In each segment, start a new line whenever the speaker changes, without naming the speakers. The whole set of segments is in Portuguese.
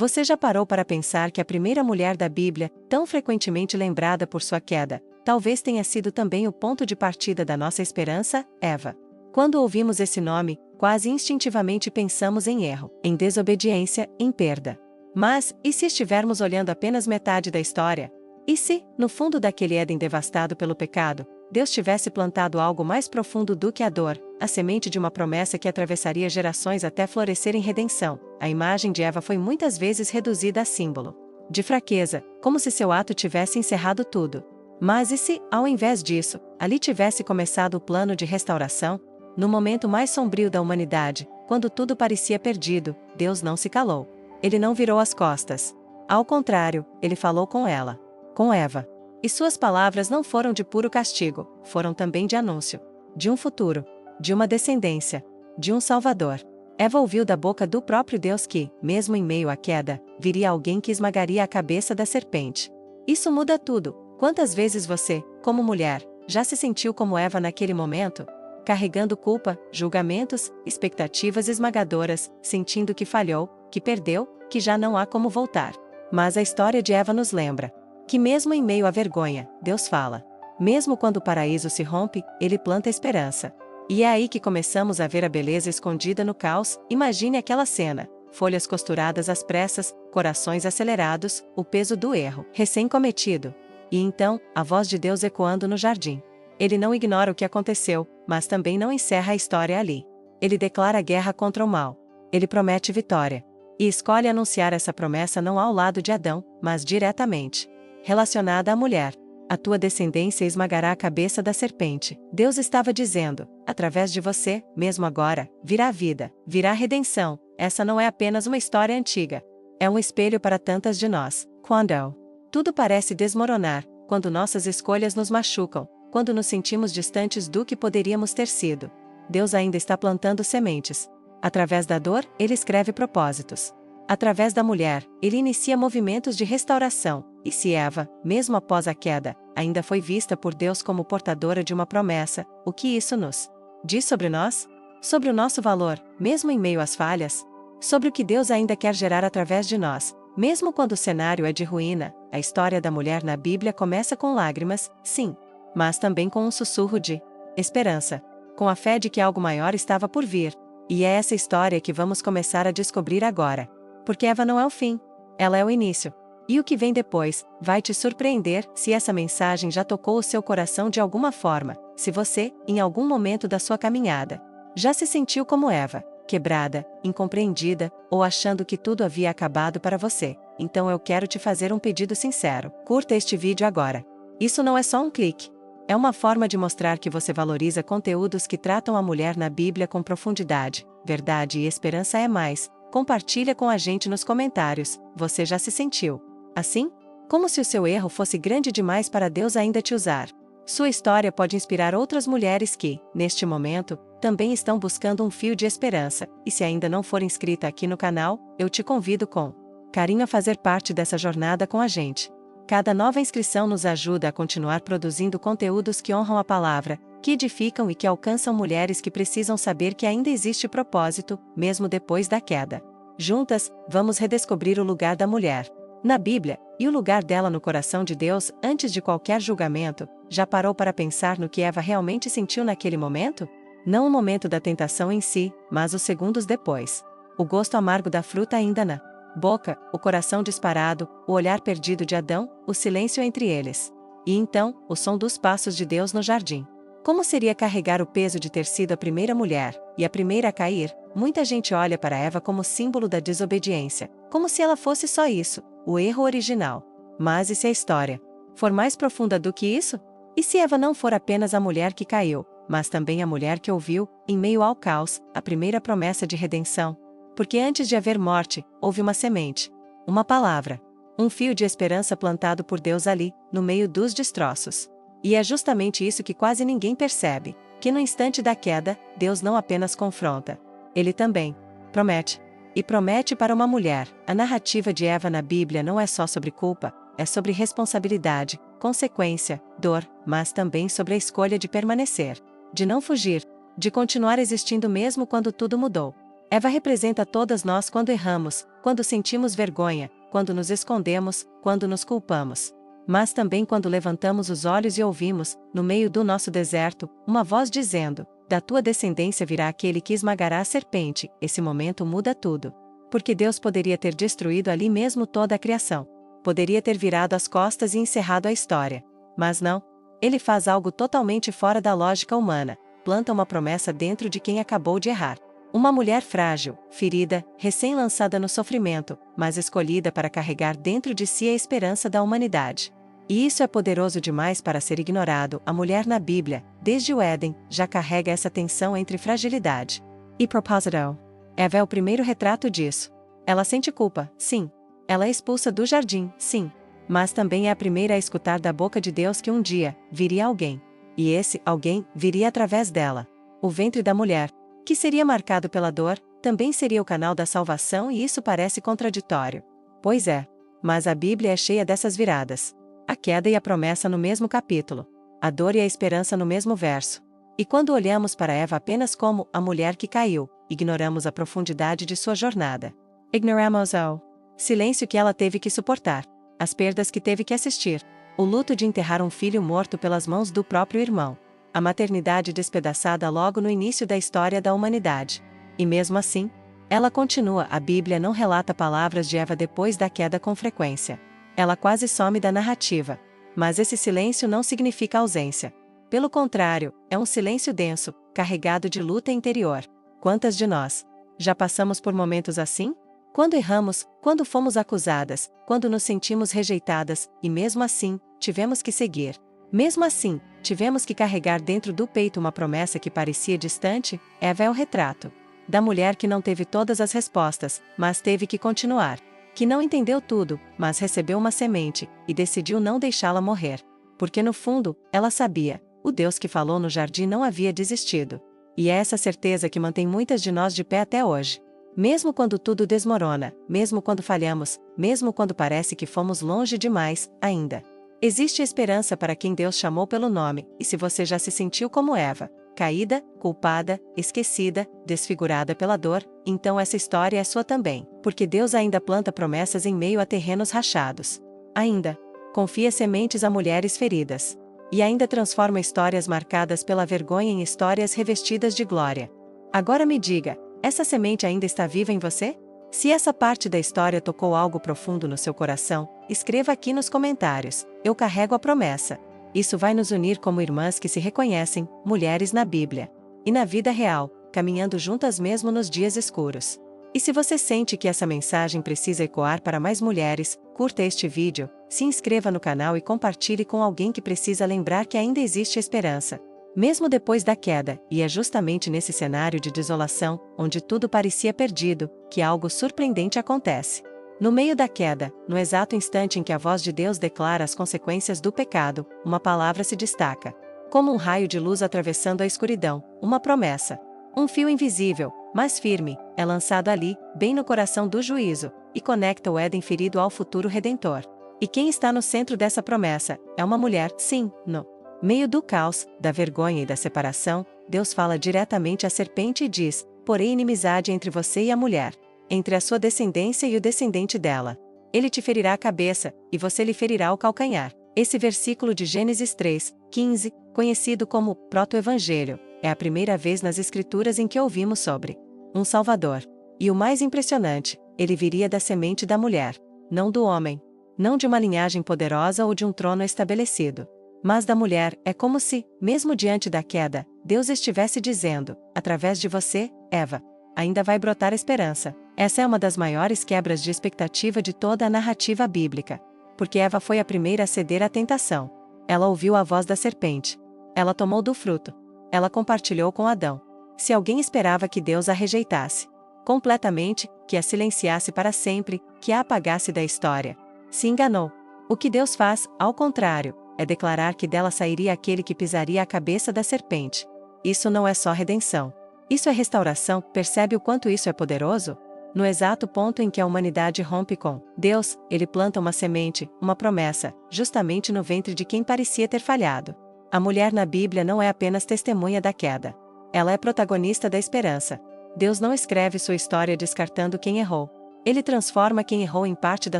Você já parou para pensar que a primeira mulher da Bíblia, tão frequentemente lembrada por sua queda, talvez tenha sido também o ponto de partida da nossa esperança, Eva? Quando ouvimos esse nome, quase instintivamente pensamos em erro, em desobediência, em perda. Mas, e se estivermos olhando apenas metade da história? E se, no fundo daquele Éden devastado pelo pecado, Deus tivesse plantado algo mais profundo do que a dor, a semente de uma promessa que atravessaria gerações até florescer em redenção? A imagem de Eva foi muitas vezes reduzida a símbolo de fraqueza, como se seu ato tivesse encerrado tudo. Mas e se, ao invés disso, ali tivesse começado o plano de restauração? No momento mais sombrio da humanidade, quando tudo parecia perdido, Deus não se calou. Ele não virou as costas. Ao contrário, ele falou com ela, com Eva. E suas palavras não foram de puro castigo, foram também de anúncio, de um futuro, de uma descendência, de um Salvador. Eva ouviu da boca do próprio Deus que, mesmo em meio à queda, viria alguém que esmagaria a cabeça da serpente. Isso muda tudo. Quantas vezes você, como mulher, já se sentiu como Eva naquele momento? Carregando culpa, julgamentos, expectativas esmagadoras, sentindo que falhou, que perdeu, que já não há como voltar. Mas a história de Eva nos lembra que mesmo em meio à vergonha, Deus fala. Mesmo quando o paraíso se rompe, Ele planta esperança. E é aí que começamos a ver a beleza escondida no caos. Imagine aquela cena: folhas costuradas às pressas, corações acelerados, o peso do erro recém-cometido. E então, a voz de Deus ecoando no jardim. Ele não ignora o que aconteceu, mas também não encerra a história ali. Ele declara guerra contra o mal. Ele promete vitória. E escolhe anunciar essa promessa não ao lado de Adão, mas diretamente relacionada à mulher. A tua descendência esmagará a cabeça da serpente. Deus estava dizendo: através de você, mesmo agora, virá a vida, virá a redenção. Essa não é apenas uma história antiga. É um espelho para tantas de nós. Quando tudo parece desmoronar, quando nossas escolhas nos machucam, quando nos sentimos distantes do que poderíamos ter sido, Deus ainda está plantando sementes. Através da dor, Ele escreve propósitos. Através da mulher, Ele inicia movimentos de restauração. E se Eva, mesmo após a queda, ainda foi vista por Deus como portadora de uma promessa, o que isso nos diz sobre nós? Sobre o nosso valor, mesmo em meio às falhas? Sobre o que Deus ainda quer gerar através de nós, mesmo quando o cenário é de ruína? A história da mulher na Bíblia começa com lágrimas, sim, mas também com um sussurro de esperança, com a fé de que algo maior estava por vir. E é essa história que vamos começar a descobrir agora. Porque Eva não é o fim, ela é o início. E o que vem depois vai te surpreender. Se essa mensagem já tocou o seu coração de alguma forma, se você, em algum momento da sua caminhada, já se sentiu como Eva, quebrada, incompreendida, ou achando que tudo havia acabado para você, então eu quero te fazer um pedido sincero: curta este vídeo agora. Isso não é só um clique. É uma forma de mostrar que você valoriza conteúdos que tratam a mulher na Bíblia com profundidade, verdade e esperança. É mais, compartilha com a gente nos comentários. Você já se sentiu assim? Como se o seu erro fosse grande demais para Deus ainda te usar? Sua história pode inspirar outras mulheres que, neste momento, também estão buscando um fio de esperança. E se ainda não for inscrita aqui no canal, eu te convido com carinho a fazer parte dessa jornada com a gente. Cada nova inscrição nos ajuda a continuar produzindo conteúdos que honram a palavra, que edificam e que alcançam mulheres que precisam saber que ainda existe propósito, mesmo depois da queda. Juntas, vamos redescobrir o lugar da mulher na Bíblia, e o lugar dela no coração de Deus. Antes de qualquer julgamento, já parou para pensar no que Eva realmente sentiu naquele momento? Não o momento da tentação em si, mas os segundos depois. O gosto amargo da fruta ainda na boca, o coração disparado, o olhar perdido de Adão, o silêncio entre eles. E então, o som dos passos de Deus no jardim. Como seria carregar o peso de ter sido a primeira mulher, e a primeira a cair? Muita gente olha para Eva como símbolo da desobediência, como se ela fosse só isso, o erro original. Mas e se a história for mais profunda do que isso? E se Eva não for apenas a mulher que caiu, mas também a mulher que ouviu, em meio ao caos, a primeira promessa de redenção? Porque antes de haver morte, houve uma semente, uma palavra, um fio de esperança plantado por Deus ali, no meio dos destroços. E é justamente isso que quase ninguém percebe, que no instante da queda, Deus não apenas confronta, Ele também promete. E promete para uma mulher. A narrativa de Eva na Bíblia não é só sobre culpa, é sobre responsabilidade, consequência, dor, mas também sobre a escolha de permanecer, de não fugir, de continuar existindo mesmo quando tudo mudou. Eva representa todas nós quando erramos, quando sentimos vergonha, quando nos escondemos, quando nos culpamos. Mas também quando levantamos os olhos e ouvimos, no meio do nosso deserto, uma voz dizendo: da tua descendência virá aquele que esmagará a serpente. Esse momento muda tudo. Porque Deus poderia ter destruído ali mesmo toda a criação. Poderia ter virado as costas e encerrado a história. Mas não. Ele faz algo totalmente fora da lógica humana. Planta uma promessa dentro de quem acabou de errar. Uma mulher frágil, ferida, recém-lançada no sofrimento, mas escolhida para carregar dentro de si a esperança da humanidade. E isso é poderoso demais para ser ignorado. A mulher na Bíblia, desde o Éden, já carrega essa tensão entre fragilidade e propósito. Eva é o primeiro retrato disso. Ela sente culpa, sim. Ela é expulsa do jardim, sim. Mas também é a primeira a escutar da boca de Deus que um dia viria alguém. E esse alguém viria através dela. O ventre da mulher, que seria marcado pela dor, também seria o canal da salvação, e isso parece contraditório. Pois é. Mas a Bíblia é cheia dessas viradas. A queda e a promessa no mesmo capítulo. A dor e a esperança no mesmo verso. E quando olhamos para Eva apenas como a mulher que caiu, ignoramos a profundidade de sua jornada. Ignoramos o silêncio que ela teve que suportar, as perdas que teve que assistir, o luto de enterrar um filho morto pelas mãos do próprio irmão, a maternidade despedaçada logo no início da história da humanidade. E mesmo assim, ela continua. A Bíblia não relata palavras de Eva depois da queda com frequência. Ela quase some da narrativa. Mas esse silêncio não significa ausência. Pelo contrário, é um silêncio denso, carregado de luta interior. Quantas de nós já passamos por momentos assim? Quando erramos, quando fomos acusadas, quando nos sentimos rejeitadas, e mesmo assim, tivemos que seguir. Mesmo assim, tivemos que carregar dentro do peito uma promessa que parecia distante. Eva é o retrato da mulher que não teve todas as respostas, mas teve que continuar. Que não entendeu tudo, mas recebeu uma semente, e decidiu não deixá-la morrer. Porque no fundo, ela sabia, o Deus que falou no jardim não havia desistido. E é essa certeza que mantém muitas de nós de pé até hoje. Mesmo quando tudo desmorona, mesmo quando falhamos, mesmo quando parece que fomos longe demais, ainda existe esperança para quem Deus chamou pelo nome. E se você já se sentiu como Eva, caída, culpada, esquecida, desfigurada pela dor, então essa história é sua também, porque Deus ainda planta promessas em meio a terrenos rachados. Ainda confia sementes a mulheres feridas. E ainda transforma histórias marcadas pela vergonha em histórias revestidas de glória. Agora me diga, essa semente ainda está viva em você? Se essa parte da história tocou algo profundo no seu coração, escreva aqui nos comentários: eu carrego a promessa. Isso vai nos unir como irmãs que se reconhecem, mulheres na Bíblia e na vida real, caminhando juntas mesmo nos dias escuros. E se você sente que essa mensagem precisa ecoar para mais mulheres, curta este vídeo, se inscreva no canal e compartilhe com alguém que precisa lembrar que ainda existe esperança. Mesmo depois da queda, e é justamente nesse cenário de desolação, onde tudo parecia perdido, que algo surpreendente acontece. No meio da queda, no exato instante em que a voz de Deus declara as consequências do pecado, uma palavra se destaca. Como um raio de luz atravessando a escuridão, uma promessa. Um fio invisível, mas firme, é lançado ali, bem no coração do juízo, e conecta o Éden ferido ao futuro redentor. E quem está no centro dessa promessa é uma mulher, sim, no meio do caos, da vergonha e da separação, Deus fala diretamente à serpente e diz: porém inimizade entre você e a mulher, entre a sua descendência e o descendente dela. Ele te ferirá a cabeça, e você lhe ferirá o calcanhar. Esse versículo de Gênesis 3:15, conhecido como proto-evangelho, é a primeira vez nas Escrituras em que ouvimos sobre um Salvador. E o mais impressionante, ele viria da semente da mulher, não do homem, não de uma linhagem poderosa ou de um trono estabelecido. Mas da mulher. É como se, mesmo diante da queda, Deus estivesse dizendo: através de você, Eva, ainda vai brotar esperança. Essa é uma das maiores quebras de expectativa de toda a narrativa bíblica. Porque Eva foi a primeira a ceder à tentação. Ela ouviu a voz da serpente. Ela tomou do fruto. Ela compartilhou com Adão. Se alguém esperava que Deus a rejeitasse completamente, que a silenciasse para sempre, que a apagasse da história, se enganou. O que Deus faz, ao contrário, é declarar que dela sairia aquele que pisaria a cabeça da serpente. Isso não é só redenção. Isso é restauração. Percebe o quanto isso é poderoso? No exato ponto em que a humanidade rompe com Deus, ele planta uma semente, uma promessa, justamente no ventre de quem parecia ter falhado. A mulher na Bíblia não é apenas testemunha da queda. Ela é protagonista da esperança. Deus não escreve sua história descartando quem errou. Ele transforma quem errou em parte da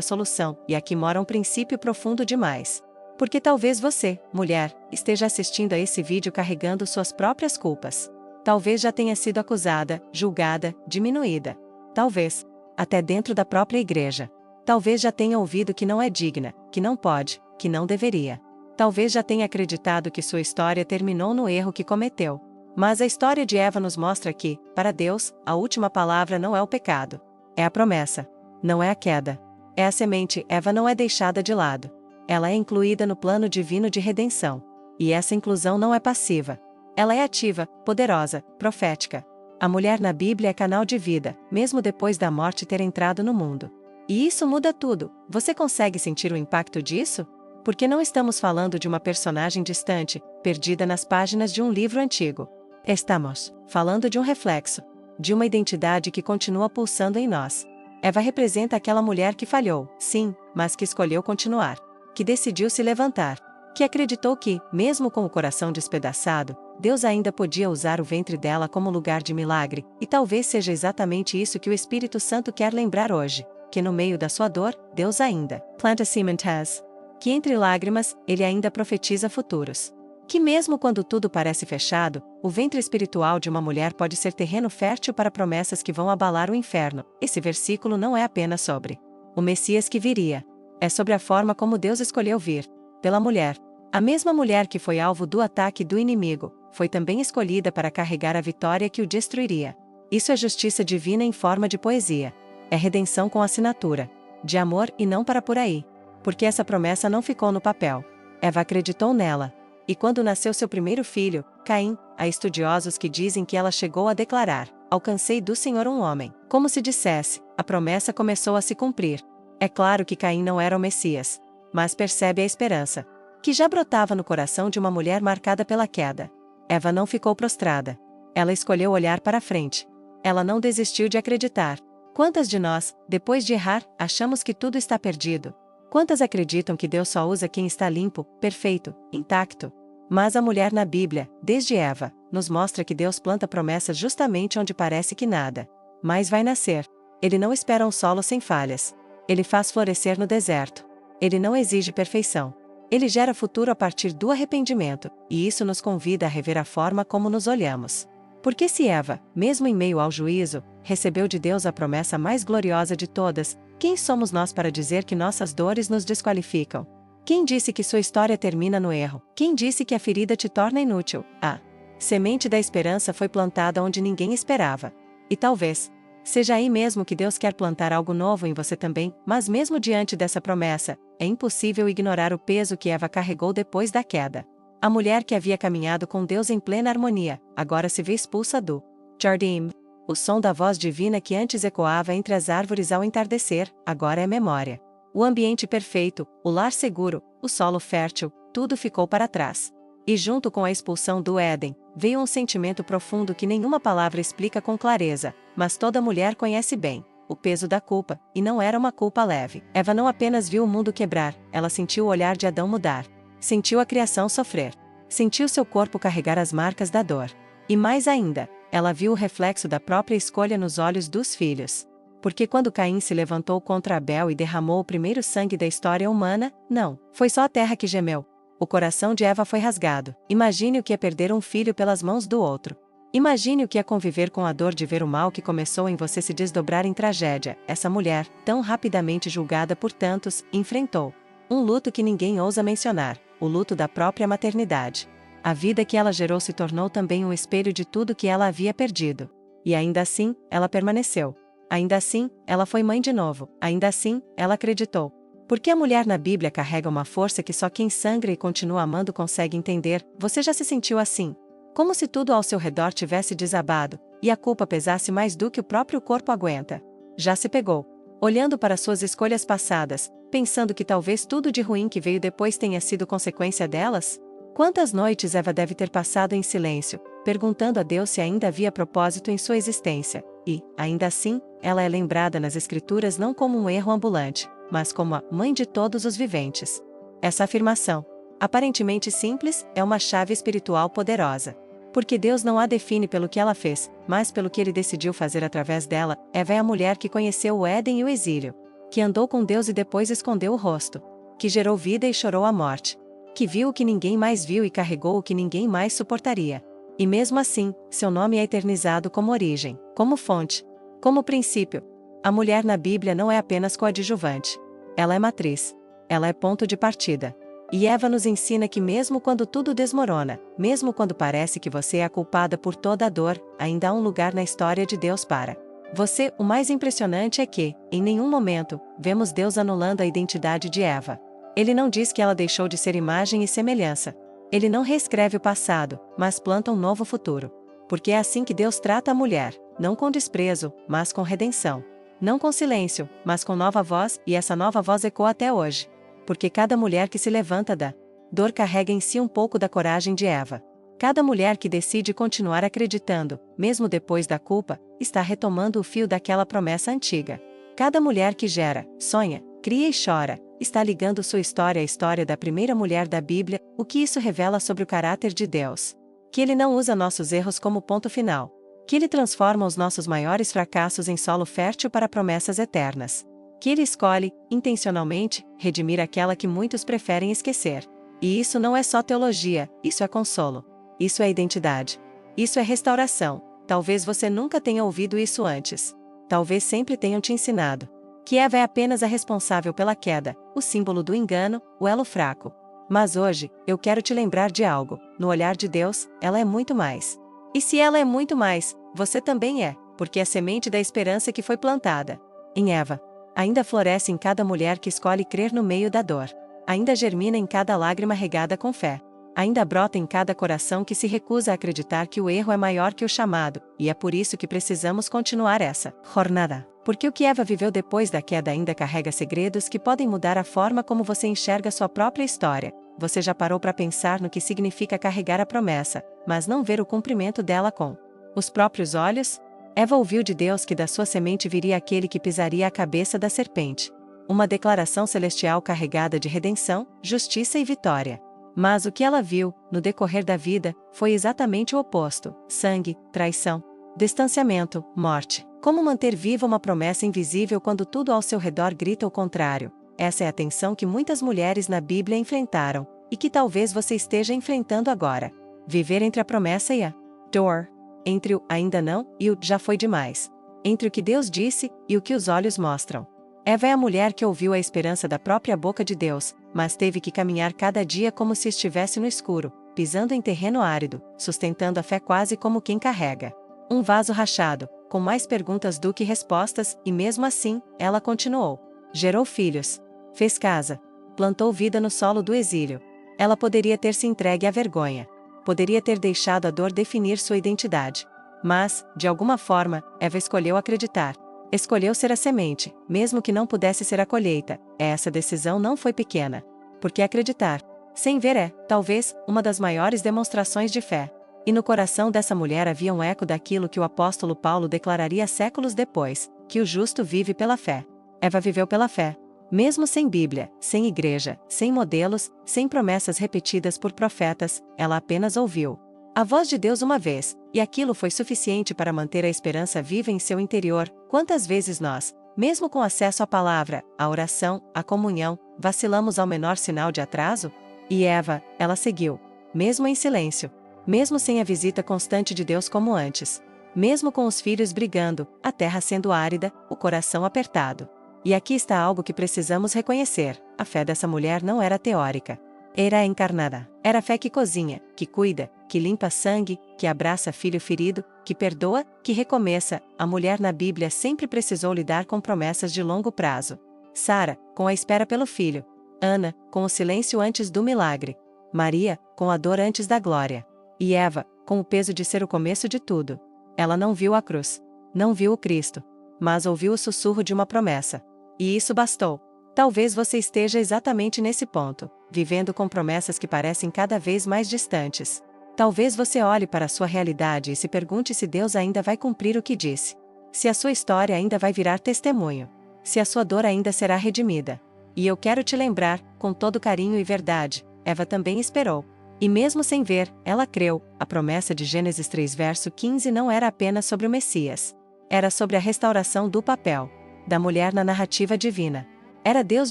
solução, e aqui mora um princípio profundo demais. Porque talvez você, mulher, esteja assistindo a esse vídeo carregando suas próprias culpas. Talvez já tenha sido acusada, julgada, diminuída. Talvez, até dentro da própria igreja. Talvez já tenha ouvido que não é digna, que não pode, que não deveria. Talvez já tenha acreditado que sua história terminou no erro que cometeu. Mas a história de Eva nos mostra que, para Deus, a última palavra não é o pecado. É a promessa. Não é a queda. É a semente. Eva não é deixada de lado. Ela é incluída no plano divino de redenção. E essa inclusão não é passiva. Ela é ativa, poderosa, profética. A mulher na Bíblia é canal de vida, mesmo depois da morte ter entrado no mundo. E isso muda tudo. Você consegue sentir o impacto disso? Porque não estamos falando de uma personagem distante, perdida nas páginas de um livro antigo. Estamos falando de um reflexo, de uma identidade que continua pulsando em nós. Eva representa aquela mulher que falhou, sim, mas que escolheu continuar, que decidiu se levantar, que acreditou que, mesmo com o coração despedaçado, Deus ainda podia usar o ventre dela como lugar de milagre, e talvez seja exatamente isso que o Espírito Santo quer lembrar hoje, que no meio da sua dor, Deus ainda planta sementes, que entre lágrimas, Ele ainda profetiza futuros. Que mesmo quando tudo parece fechado, o ventre espiritual de uma mulher pode ser terreno fértil para promessas que vão abalar o inferno. Esse versículo não é apenas sobre o Messias que viria. É sobre a forma como Deus escolheu vir, pela mulher. A mesma mulher que foi alvo do ataque do inimigo, foi também escolhida para carregar a vitória que o destruiria. Isso é justiça divina em forma de poesia. É redenção com assinatura. De amor e não para por aí. Porque essa promessa não ficou no papel. Eva acreditou nela. E quando nasceu seu primeiro filho, Caim, há estudiosos que dizem que ela chegou a declarar: "Alcancei do Senhor um homem." Como se dissesse, a promessa começou a se cumprir. É claro que Caim não era o Messias. Mas percebe a esperança, que já brotava no coração de uma mulher marcada pela queda. Eva não ficou prostrada. Ela escolheu olhar para frente. Ela não desistiu de acreditar. Quantas de nós, depois de errar, achamos que tudo está perdido? Quantas acreditam que Deus só usa quem está limpo, perfeito, intacto? Mas a mulher na Bíblia, desde Eva, nos mostra que Deus planta promessas justamente onde parece que nada mais vai nascer. Ele não espera um solo sem falhas. Ele faz florescer no deserto. Ele não exige perfeição. Ele gera futuro a partir do arrependimento, e isso nos convida a rever a forma como nos olhamos. Porque se Eva, mesmo em meio ao juízo, recebeu de Deus a promessa mais gloriosa de todas, quem somos nós para dizer que nossas dores nos desqualificam? Quem disse que sua história termina no erro? Quem disse que a ferida te torna inútil? A semente da esperança foi plantada onde ninguém esperava. E talvez seja aí mesmo que Deus quer plantar algo novo em você também, mas mesmo diante dessa promessa, é impossível ignorar o peso que Eva carregou depois da queda. A mulher que havia caminhado com Deus em plena harmonia, agora se vê expulsa do jardim. O som da voz divina que antes ecoava entre as árvores ao entardecer, agora é memória. O ambiente perfeito, o lar seguro, o solo fértil, tudo ficou para trás. E junto com a expulsão do Éden, veio um sentimento profundo que nenhuma palavra explica com clareza, mas toda mulher conhece bem: o peso da culpa, e não era uma culpa leve. Eva não apenas viu o mundo quebrar, ela sentiu o olhar de Adão mudar. Sentiu a criação sofrer. Sentiu seu corpo carregar as marcas da dor. E mais ainda, ela viu o reflexo da própria escolha nos olhos dos filhos. Porque quando Caim se levantou contra Abel e derramou o primeiro sangue da história humana, não foi só a terra que gemeu. O coração de Eva foi rasgado. Imagine o que é perder um filho pelas mãos do outro. Imagine o que é conviver com a dor de ver o mal que começou em você se desdobrar em tragédia. Essa mulher, tão rapidamente julgada por tantos, enfrentou um luto que ninguém ousa mencionar: o luto da própria maternidade. A vida que ela gerou se tornou também um espelho de tudo que ela havia perdido. E ainda assim, ela permaneceu. Ainda assim, ela foi mãe de novo. Ainda assim, ela acreditou. Porque a mulher na Bíblia carrega uma força que só quem sangra e continua amando consegue entender. Você já se sentiu assim? Como se tudo ao seu redor tivesse desabado, e a culpa pesasse mais do que o próprio corpo aguenta. Já se pegou, olhando para suas escolhas passadas, pensando que talvez tudo de ruim que veio depois tenha sido consequência delas? Quantas noites Eva deve ter passado em silêncio, perguntando a Deus se ainda havia propósito em sua existência? E, ainda assim, ela é lembrada nas Escrituras não como um erro ambulante, mas como a mãe de todos os viventes. Essa afirmação, aparentemente simples, é uma chave espiritual poderosa. Porque Deus não a define pelo que ela fez, mas pelo que ele decidiu fazer através dela. Eva é a mulher que conheceu o Éden e o exílio, que andou com Deus e depois escondeu o rosto, que gerou vida e chorou a morte, que viu o que ninguém mais viu e carregou o que ninguém mais suportaria. E mesmo assim, seu nome é eternizado como origem, como fonte, como princípio. A mulher na Bíblia não é apenas coadjuvante. Ela é matriz. Ela é ponto de partida. E Eva nos ensina que mesmo quando tudo desmorona, mesmo quando parece que você é a culpada por toda a dor, ainda há um lugar na história de Deus para você. O mais impressionante é que, em nenhum momento, vemos Deus anulando a identidade de Eva. Ele não diz que ela deixou de ser imagem e semelhança. Ele não reescreve o passado, mas planta um novo futuro. Porque é assim que Deus trata a mulher, não com desprezo, mas com redenção. Não com silêncio, mas com nova voz, e essa nova voz ecoa até hoje. Porque cada mulher que se levanta da dor carrega em si um pouco da coragem de Eva. Cada mulher que decide continuar acreditando, mesmo depois da culpa, está retomando o fio daquela promessa antiga. Cada mulher que gera, sonha, cria e chora, está ligando sua história à história da primeira mulher da Bíblia. O que isso revela sobre o caráter de Deus? Que Ele não usa nossos erros como ponto final. Que Ele transforma os nossos maiores fracassos em solo fértil para promessas eternas. Que Ele escolhe, intencionalmente, redimir aquela que muitos preferem esquecer. E isso não é só teologia, isso é consolo. Isso é identidade. Isso é restauração. Talvez você nunca tenha ouvido isso antes. Talvez sempre tenham te ensinado que Eva é apenas a responsável pela queda, o símbolo do engano, o elo fraco. Mas hoje, eu quero te lembrar de algo: no olhar de Deus, ela é muito mais. E se ela é muito mais, você também é, porque é a semente da esperança que foi plantada em Eva ainda floresce em cada mulher que escolhe crer no meio da dor. Ainda germina em cada lágrima regada com fé. Ainda brota em cada coração que se recusa a acreditar que o erro é maior que o chamado, e é por isso que precisamos continuar essa jornada. Porque o que Eva viveu depois da queda ainda carrega segredos que podem mudar a forma como você enxerga sua própria história. Você já parou para pensar no que significa carregar a promessa, mas não ver o cumprimento dela com os próprios olhos? Eva ouviu de Deus que da sua semente viria aquele que pisaria a cabeça da serpente. Uma declaração celestial carregada de redenção, justiça e vitória. Mas o que ela viu, no decorrer da vida, foi exatamente o oposto: sangue, traição, distanciamento, morte. Como manter viva uma promessa invisível quando tudo ao seu redor grita o contrário? Essa é a tensão que muitas mulheres na Bíblia enfrentaram, e que talvez você esteja enfrentando agora. Viver entre a promessa e a dor. Entre o ainda não e o já foi demais. Entre o que Deus disse e o que os olhos mostram. Eva é a mulher que ouviu a esperança da própria boca de Deus, mas teve que caminhar cada dia como se estivesse no escuro, pisando em terreno árido, sustentando a fé quase como quem carrega um vaso rachado, com mais perguntas do que respostas, e mesmo assim, ela continuou. Gerou filhos, fez casa, plantou vida no solo do exílio. Ela poderia ter se entregue à vergonha. Poderia ter deixado a dor definir sua identidade. Mas, de alguma forma, Eva escolheu acreditar. Escolheu ser a semente, mesmo que não pudesse ser a colheita. Essa decisão não foi pequena. Porque acreditar, sem ver, é, talvez, uma das maiores demonstrações de fé. E no coração dessa mulher havia um eco daquilo que o apóstolo Paulo declararia séculos depois, que o justo vive pela fé. Eva viveu pela fé. Mesmo sem Bíblia, sem igreja, sem modelos, sem promessas repetidas por profetas, ela apenas ouviu a voz de Deus uma vez, e aquilo foi suficiente para manter a esperança viva em seu interior. Quantas vezes nós, mesmo com acesso à palavra, à oração, à comunhão, vacilamos ao menor sinal de atraso? E Eva, ela seguiu, mesmo em silêncio, mesmo sem a visita constante de Deus como antes, mesmo com os filhos brigando, a terra sendo árida, o coração apertado. E aqui está algo que precisamos reconhecer: a fé dessa mulher não era teórica. Era encarnada. Era fé que cozinha, que cuida, que limpa sangue, que abraça filho ferido, que perdoa, que recomeça. A mulher na Bíblia sempre precisou lidar com promessas de longo prazo. Sara, com a espera pelo filho. Ana, com o silêncio antes do milagre. Maria, com a dor antes da glória. E Eva, com o peso de ser o começo de tudo. Ela não viu a cruz. Não viu o Cristo. Mas ouviu o sussurro de uma promessa. E isso bastou. Talvez você esteja exatamente nesse ponto, vivendo com promessas que parecem cada vez mais distantes. Talvez você olhe para a sua realidade e se pergunte se Deus ainda vai cumprir o que disse. Se a sua história ainda vai virar testemunho. Se a sua dor ainda será redimida. E eu quero te lembrar, com todo carinho e verdade, Eva também esperou. E mesmo sem ver, ela creu. A promessa de Gênesis 3 verso 15 não era apenas sobre o Messias. Era sobre a restauração do papel da mulher na narrativa divina. Era Deus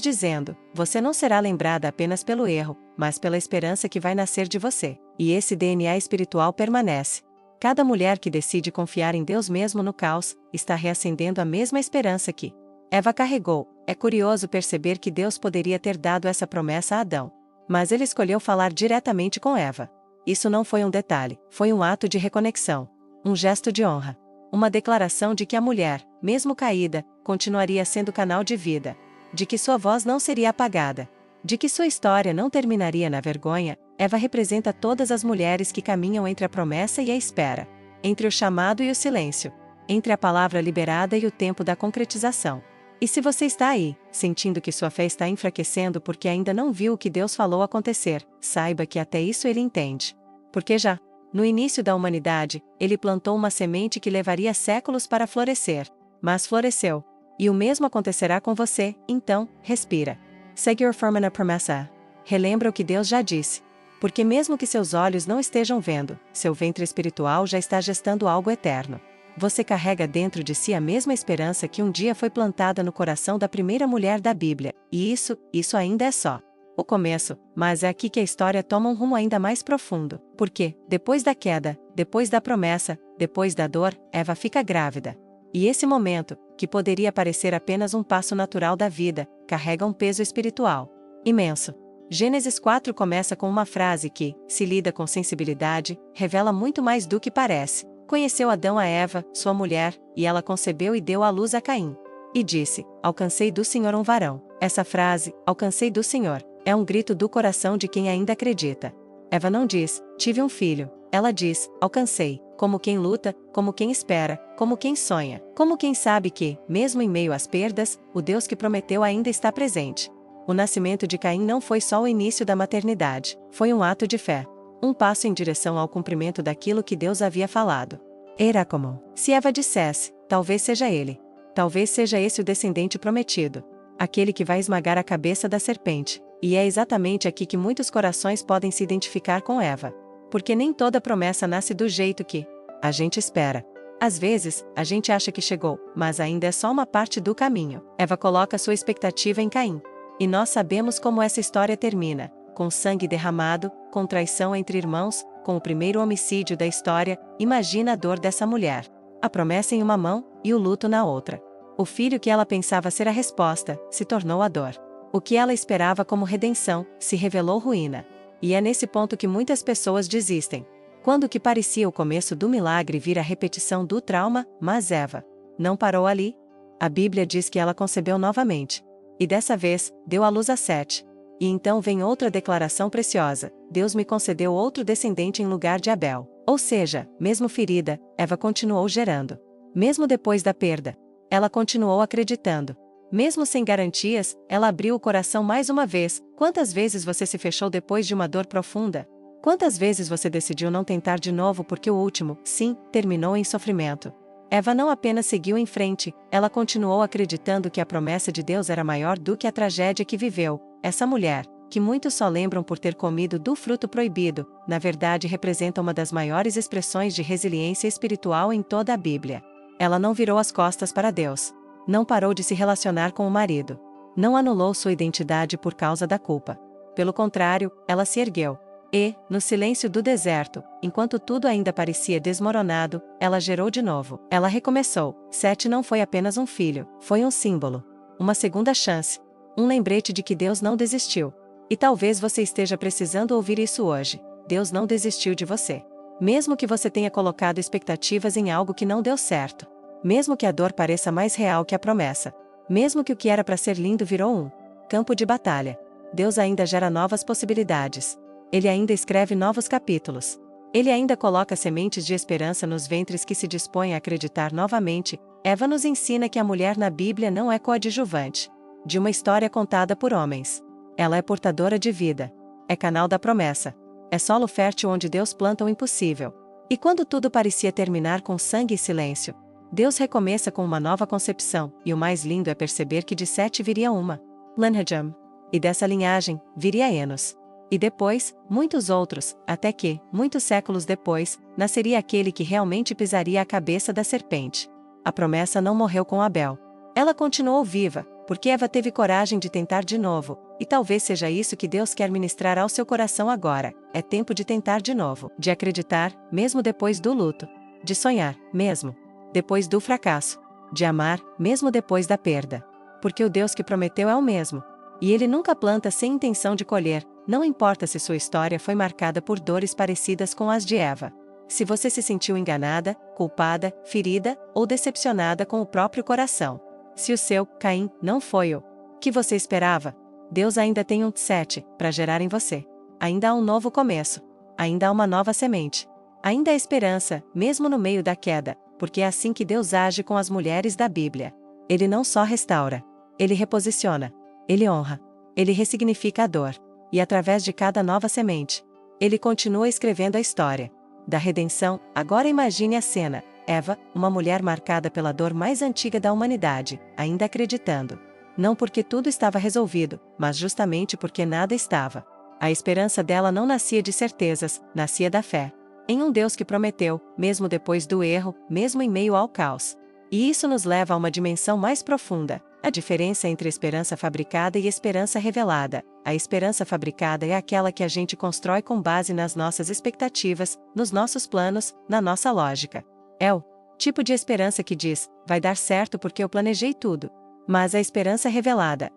dizendo: você não será lembrada apenas pelo erro, mas pela esperança que vai nascer de você. E esse DNA espiritual permanece. Cada mulher que decide confiar em Deus mesmo no caos, está reacendendo a mesma esperança que Eva carregou. É curioso perceber que Deus poderia ter dado essa promessa a Adão. Mas ele escolheu falar diretamente com Eva. Isso não foi um detalhe, foi um ato de reconexão. Um gesto de honra. Uma declaração de que a mulher, mesmo caída, continuaria sendo canal de vida. De que sua voz não seria apagada. De que sua história não terminaria na vergonha. Eva representa todas as mulheres que caminham entre a promessa e a espera. Entre o chamado e o silêncio. Entre a palavra liberada e o tempo da concretização. E se você está aí, sentindo que sua fé está enfraquecendo porque ainda não viu o que Deus falou acontecer, saiba que até isso ele entende. Porque já, no início da humanidade, ele plantou uma semente que levaria séculos para florescer. Mas floresceu. E o mesmo acontecerá com você, então, respira. Segue firme na promessa. Relembra o que Deus já disse. Porque mesmo que seus olhos não estejam vendo, seu ventre espiritual já está gestando algo eterno. Você carrega dentro de si a mesma esperança que um dia foi plantada no coração da primeira mulher da Bíblia, e isso ainda é só o começo, mas é aqui que a história toma um rumo ainda mais profundo, porque, depois da queda, depois da promessa, depois da dor, Eva fica grávida. E esse momento, que poderia parecer apenas um passo natural da vida, carrega um peso espiritual imenso. Gênesis 4 começa com uma frase que, se lida com sensibilidade, revela muito mais do que parece. Conheceu Adão a Eva, sua mulher, e ela concebeu e deu à luz a Caim. E disse: alcancei do Senhor um varão. Essa frase, alcancei do Senhor, é um grito do coração de quem ainda acredita. Eva não diz: tive um filho. Ela diz: alcancei, como quem luta, como quem espera, como quem sonha, como quem sabe que, mesmo em meio às perdas, o Deus que prometeu ainda está presente. O nascimento de Caim não foi só o início da maternidade, foi um ato de fé. Um passo em direção ao cumprimento daquilo que Deus havia falado. Era como se Eva dissesse: talvez seja ele. Talvez seja esse o descendente prometido. Aquele que vai esmagar a cabeça da serpente. E é exatamente aqui que muitos corações podem se identificar com Eva. Porque nem toda promessa nasce do jeito que a gente espera. Às vezes, a gente acha que chegou, mas ainda é só uma parte do caminho. Eva coloca sua expectativa em Caim. E nós sabemos como essa história termina. Com sangue derramado, com traição entre irmãos, com o primeiro homicídio da história. Imagina a dor dessa mulher. A promessa em uma mão, e o luto na outra. O filho que ela pensava ser a resposta, se tornou a dor. O que ela esperava como redenção, se revelou ruína. E é nesse ponto que muitas pessoas desistem. Quando o que parecia o começo do milagre vira a repetição do trauma, mas Eva não parou ali. A Bíblia diz que ela concebeu novamente. E dessa vez, deu à luz a Sete. E então vem outra declaração preciosa: Deus me concedeu outro descendente em lugar de Abel. Ou seja, mesmo ferida, Eva continuou gerando. Mesmo depois da perda, ela continuou acreditando. Mesmo sem garantias, ela abriu o coração mais uma vez. Quantas vezes você se fechou depois de uma dor profunda? Quantas vezes você decidiu não tentar de novo porque o último, sim, terminou em sofrimento? Eva não apenas seguiu em frente, ela continuou acreditando que a promessa de Deus era maior do que a tragédia que viveu. Essa mulher, que muitos só lembram por ter comido do fruto proibido, na verdade representa uma das maiores expressões de resiliência espiritual em toda a Bíblia. Ela não virou as costas para Deus. Não parou de se relacionar com o marido. Não anulou sua identidade por causa da culpa. Pelo contrário, ela se ergueu. E, no silêncio do deserto, enquanto tudo ainda parecia desmoronado, ela gerou de novo. Ela recomeçou. Sete não foi apenas um filho, foi um símbolo. Uma segunda chance. Um lembrete de que Deus não desistiu. E talvez você esteja precisando ouvir isso hoje. Deus não desistiu de você. Mesmo que você tenha colocado expectativas em algo que não deu certo. Mesmo que a dor pareça mais real que a promessa. Mesmo que o que era para ser lindo virou um campo de batalha. Deus ainda gera novas possibilidades. Ele ainda escreve novos capítulos. Ele ainda coloca sementes de esperança nos ventres que se dispõem a acreditar novamente. Eva nos ensina que a mulher na Bíblia não é coadjuvante de uma história contada por homens. Ela é portadora de vida. É canal da promessa. É solo fértil onde Deus planta o impossível. E quando tudo parecia terminar com sangue e silêncio, Deus recomeça com uma nova concepção, e o mais lindo é perceber que de Sete viria uma Lanhajam. E dessa linhagem, viria Enos. E depois, muitos outros, até que, muitos séculos depois, nasceria aquele que realmente pisaria a cabeça da serpente. A promessa não morreu com Abel. Ela continuou viva, porque Eva teve coragem de tentar de novo, e talvez seja isso que Deus quer ministrar ao seu coração agora. É tempo de tentar de novo, de acreditar, mesmo depois do luto, de sonhar, mesmo depois do fracasso, de amar, mesmo depois da perda. Porque o Deus que prometeu é o mesmo. E ele nunca planta sem intenção de colher, não importa se sua história foi marcada por dores parecidas com as de Eva. Se você se sentiu enganada, culpada, ferida ou decepcionada com o próprio coração. Se o seu, Caim, não foi o que você esperava, Deus ainda tem um Tset para gerar em você. Ainda há um novo começo. Ainda há uma nova semente. Ainda há esperança, mesmo no meio da queda, porque é assim que Deus age com as mulheres da Bíblia. Ele não só restaura, ele reposiciona, ele honra, ele ressignifica a dor. E através de cada nova semente, ele continua escrevendo a história da redenção. Agora imagine a cena: Eva, uma mulher marcada pela dor mais antiga da humanidade, ainda acreditando. Não porque tudo estava resolvido, mas justamente porque nada estava. A esperança dela não nascia de certezas, nascia da fé em um Deus que prometeu, mesmo depois do erro, mesmo em meio ao caos. E isso nos leva a uma dimensão mais profunda: a diferença entre esperança fabricada e esperança revelada. A esperança fabricada é aquela que a gente constrói com base nas nossas expectativas, nos nossos planos, na nossa lógica. É o tipo de esperança que diz: vai dar certo porque eu planejei tudo. Mas a esperança revelada,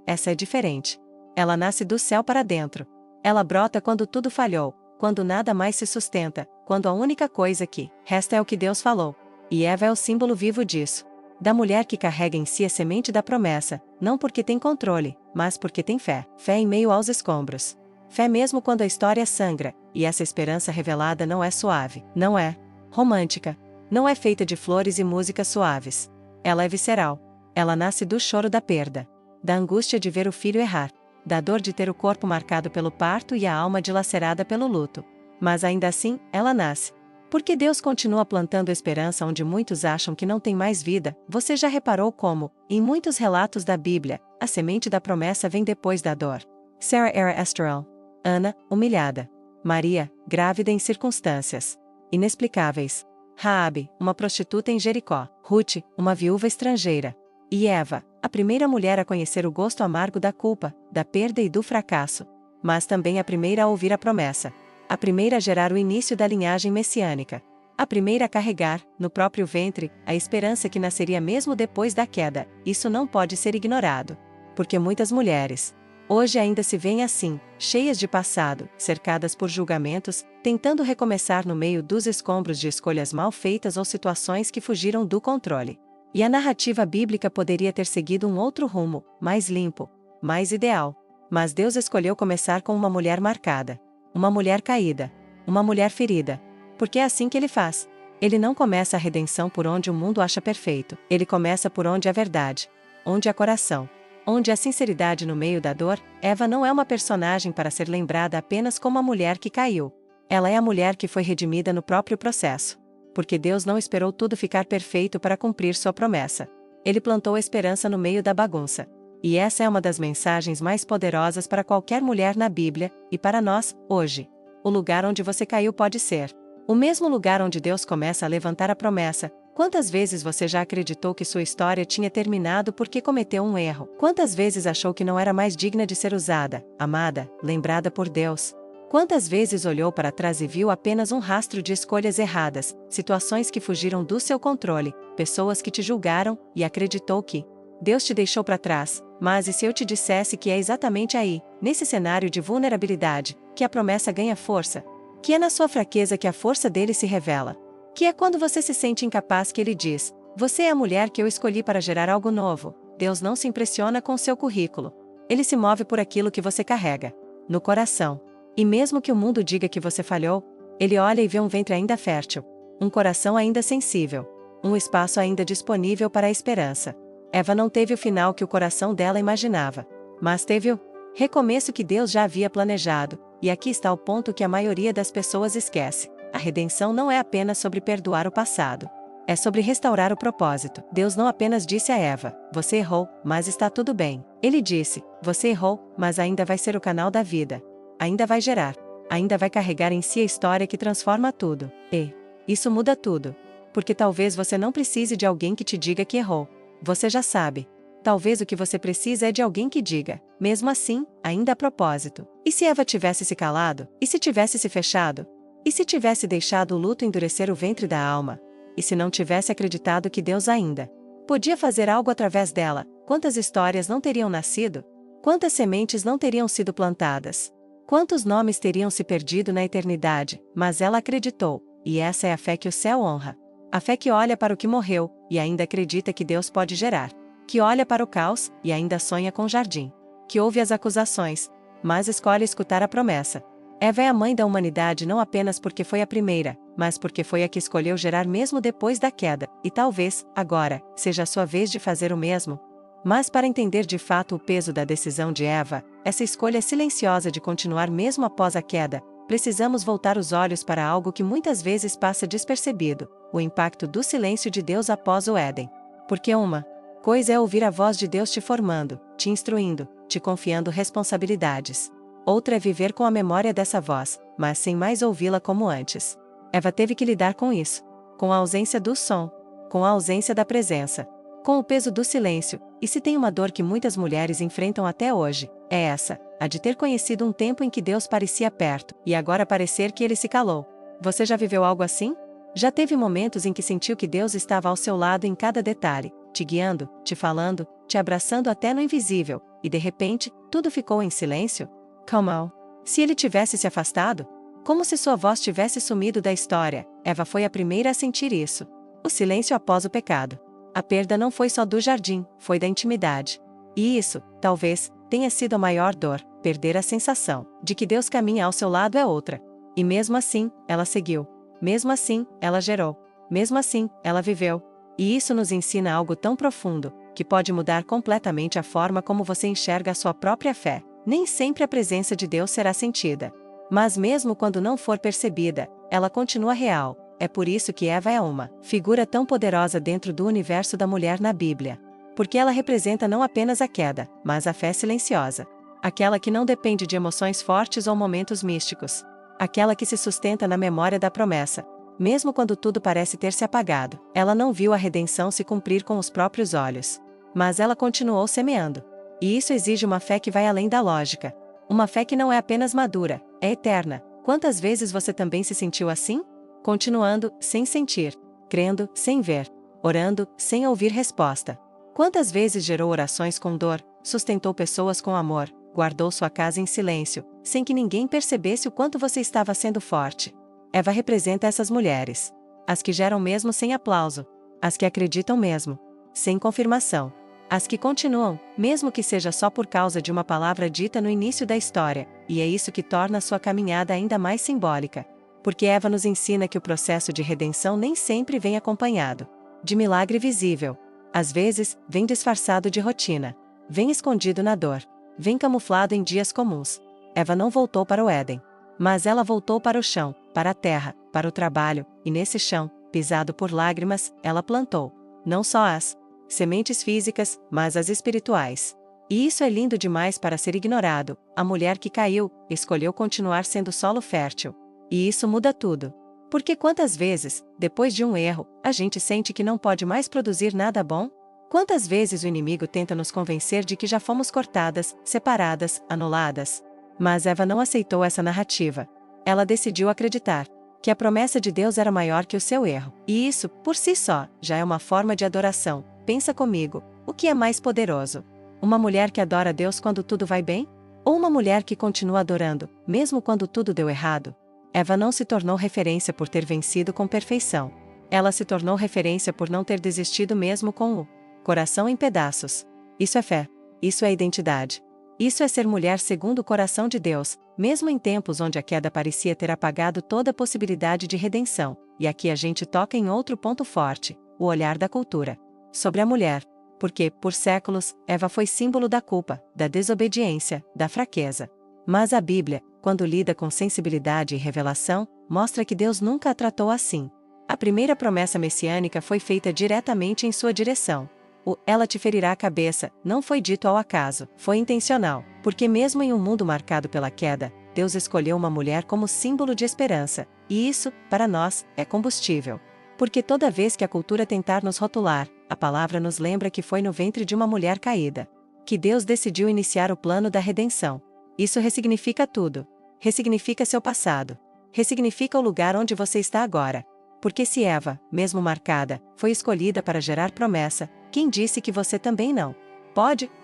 essa é diferente. Ela nasce do céu para dentro. Ela brota quando tudo falhou, quando nada mais se sustenta, quando a única coisa que resta é o que Deus falou. E Eva é o símbolo vivo disso. Da mulher que carrega em si a semente da promessa, não porque tem controle, mas porque tem fé. Fé em meio aos escombros. Fé mesmo quando a história sangra, e essa esperança revelada não é suave, não é romântica, não é feita de flores e músicas suaves. Ela é visceral. Ela nasce do choro da perda, da angústia de ver o filho errar, da dor de ter o corpo marcado pelo parto e a alma dilacerada pelo luto. Mas ainda assim, ela nasce. Porque Deus continua plantando esperança onde muitos acham que não tem mais vida. Você já reparou como, em muitos relatos da Bíblia, a semente da promessa vem depois da dor? Sarah era estéril. Ana, humilhada. Maria, grávida em circunstâncias inexplicáveis. Raabe, uma prostituta em Jericó. Ruth, uma viúva estrangeira. E Eva, a primeira mulher a conhecer o gosto amargo da culpa, da perda e do fracasso. Mas também a primeira a ouvir a promessa. A primeira a gerar o início da linhagem messiânica. A primeira a carregar, no próprio ventre, a esperança que nasceria mesmo depois da queda. Isso não pode ser ignorado. Porque muitas mulheres hoje ainda se veem assim, cheias de passado, cercadas por julgamentos, tentando recomeçar no meio dos escombros de escolhas mal feitas ou situações que fugiram do controle. E a narrativa bíblica poderia ter seguido um outro rumo, mais limpo, mais ideal. Mas Deus escolheu começar com uma mulher marcada. Uma mulher caída. Uma mulher ferida. Porque é assim que ele faz. Ele não começa a redenção por onde o mundo acha perfeito. Ele começa por onde há verdade. Onde há coração. Onde há sinceridade no meio da dor. Eva não é uma personagem para ser lembrada apenas como a mulher que caiu. Ela é a mulher que foi redimida no próprio processo. Porque Deus não esperou tudo ficar perfeito para cumprir sua promessa. Ele plantou a esperança no meio da bagunça. E essa é uma das mensagens mais poderosas para qualquer mulher na Bíblia, e para nós, hoje. O lugar onde você caiu pode ser o mesmo lugar onde Deus começa a levantar a promessa. Quantas vezes você já acreditou que sua história tinha terminado porque cometeu um erro? Quantas vezes achou que não era mais digna de ser usada, amada, lembrada por Deus? Quantas vezes olhou para trás e viu apenas um rastro de escolhas erradas, situações que fugiram do seu controle, pessoas que te julgaram, e acreditou que Deus te deixou para trás? Mas e se eu te dissesse que é exatamente aí, nesse cenário de vulnerabilidade, que a promessa ganha força? Que é na sua fraqueza que a força dele se revela? Que é quando você se sente incapaz que ele diz: você é a mulher que eu escolhi para gerar algo novo. Deus não se impressiona com seu currículo. Ele se move por aquilo que você carrega no coração. E mesmo que o mundo diga que você falhou, ele olha e vê um ventre ainda fértil, um coração ainda sensível, um espaço ainda disponível para a esperança. Eva não teve o final que o coração dela imaginava, mas teve o recomeço que Deus já havia planejado, e aqui está o ponto que a maioria das pessoas esquece. A redenção não é apenas sobre perdoar o passado. É sobre restaurar o propósito. Deus não apenas disse a Eva: você errou, mas está tudo bem. Ele disse: você errou, mas ainda vai ser o canal da vida. ainda vai gerar, ainda vai carregar em si a história que transforma tudo. E isso muda tudo. Porque talvez você não precise de alguém que te diga que errou. Você já sabe. Talvez o que você precisa é de alguém que diga, mesmo assim, ainda a propósito. E se Eva tivesse se calado? E se tivesse se fechado? E se tivesse deixado o luto endurecer o ventre da alma? E se não tivesse acreditado que Deus ainda podia fazer algo através dela, quantas histórias não teriam nascido? Quantas sementes não teriam sido plantadas? Quantos nomes teriam se perdido na eternidade? Mas ela acreditou, e essa é a fé que o céu honra. A fé que olha para o que morreu, e ainda acredita que Deus pode gerar. Que olha para o caos, e ainda sonha com o jardim. Que ouve as acusações, mas escolhe escutar a promessa. Eva é a mãe da humanidade não apenas porque foi a primeira, mas porque foi a que escolheu gerar mesmo depois da queda, e talvez, agora, seja a sua vez de fazer o mesmo. Mas para entender de fato o peso da decisão de Eva, essa escolha silenciosa de continuar mesmo após a queda, precisamos voltar os olhos para algo que muitas vezes passa despercebido: o impacto do silêncio de Deus após o Éden. Porque uma coisa é ouvir a voz de Deus te formando, te instruindo, te confiando responsabilidades. Outra é viver com a memória dessa voz, mas sem mais ouvi-la como antes. Eva teve que lidar com isso. Com a ausência do som. Com a ausência da presença. Com o peso do silêncio. E se tem uma dor que muitas mulheres enfrentam até hoje, é essa, a de ter conhecido um tempo em que Deus parecia perto, e agora parecer que ele se calou. Você já viveu algo assim? Já teve momentos em que sentiu que Deus estava ao seu lado em cada detalhe, te guiando, te falando, te abraçando até no invisível, e de repente, tudo ficou em silêncio? Como se ele tivesse se afastado? Como se sua voz tivesse sumido da história? Eva foi a primeira a sentir isso. O silêncio após o pecado. A perda não foi só do jardim, foi da intimidade. E isso, talvez, tenha sido a maior dor: perder a sensação de que Deus caminha ao seu lado é outra. E mesmo assim, ela seguiu. Mesmo assim, ela gerou. Mesmo assim, ela viveu. E isso nos ensina algo tão profundo, que pode mudar completamente a forma como você enxerga a sua própria fé. Nem sempre a presença de Deus será sentida. Mas mesmo quando não for percebida, ela continua real. É por isso que Eva é uma figura tão poderosa dentro do universo da mulher na Bíblia. Porque ela representa não apenas a queda, mas a fé silenciosa. Aquela que não depende de emoções fortes ou momentos místicos. Aquela que se sustenta na memória da promessa. Mesmo quando tudo parece ter se apagado, ela não viu a redenção se cumprir com os próprios olhos. Mas ela continuou semeando. E isso exige uma fé que vai além da lógica. Uma fé que não é apenas madura, é eterna. Quantas vezes você também se sentiu assim? Continuando, sem sentir. Crendo, sem ver. Orando, sem ouvir resposta. Quantas vezes gerou orações com dor, sustentou pessoas com amor, guardou sua casa em silêncio, sem que ninguém percebesse o quanto você estava sendo forte? Eva representa essas mulheres. As que geram mesmo sem aplauso. As que acreditam mesmo, sem confirmação. As que continuam, mesmo que seja só por causa de uma palavra dita no início da história, e é isso que torna sua caminhada ainda mais simbólica. Porque Eva nos ensina que o processo de redenção nem sempre vem acompanhado de milagre visível. Às vezes, vem disfarçado de rotina. Vem escondido na dor. Vem camuflado em dias comuns. Eva não voltou para o Éden. Mas ela voltou para o chão, para a terra, para o trabalho, e nesse chão, pisado por lágrimas, ela plantou não só as sementes físicas, mas as espirituais. E isso é lindo demais para ser ignorado. A mulher que caiu, escolheu continuar sendo solo fértil. E isso muda tudo. Porque quantas vezes, depois de um erro, a gente sente que não pode mais produzir nada bom? Quantas vezes o inimigo tenta nos convencer de que já fomos cortadas, separadas, anuladas? Mas Eva não aceitou essa narrativa. Ela decidiu acreditar que a promessa de Deus era maior que o seu erro. E isso, por si só, já é uma forma de adoração. Pensa comigo, o que é mais poderoso? Uma mulher que adora Deus quando tudo vai bem? Ou uma mulher que continua adorando, mesmo quando tudo deu errado? Eva não se tornou referência por ter vencido com perfeição. Ela se tornou referência por não ter desistido mesmo com o coração em pedaços. Isso é fé. Isso é identidade. Isso é ser mulher segundo o coração de Deus, mesmo em tempos onde a queda parecia ter apagado toda a possibilidade de redenção. E aqui a gente toca em outro ponto forte: o olhar da cultura sobre a mulher. Porque, por séculos, Eva foi símbolo da culpa, da desobediência, da fraqueza. Mas a Bíblia, quando lida com sensibilidade e revelação, mostra que Deus nunca a tratou assim. A primeira promessa messiânica foi feita diretamente em sua direção. O "ela te ferirá a cabeça" não foi dito ao acaso, foi intencional, porque mesmo em um mundo marcado pela queda, Deus escolheu uma mulher como símbolo de esperança, e isso, para nós, é combustível. Porque toda vez que a cultura tentar nos rotular, a palavra nos lembra que foi no ventre de uma mulher caída que Deus decidiu iniciar o plano da redenção. Isso ressignifica tudo. Ressignifica seu passado. Ressignifica o lugar onde você está agora. Porque se Eva, mesmo marcada, foi escolhida para gerar promessa, quem disse que você também não?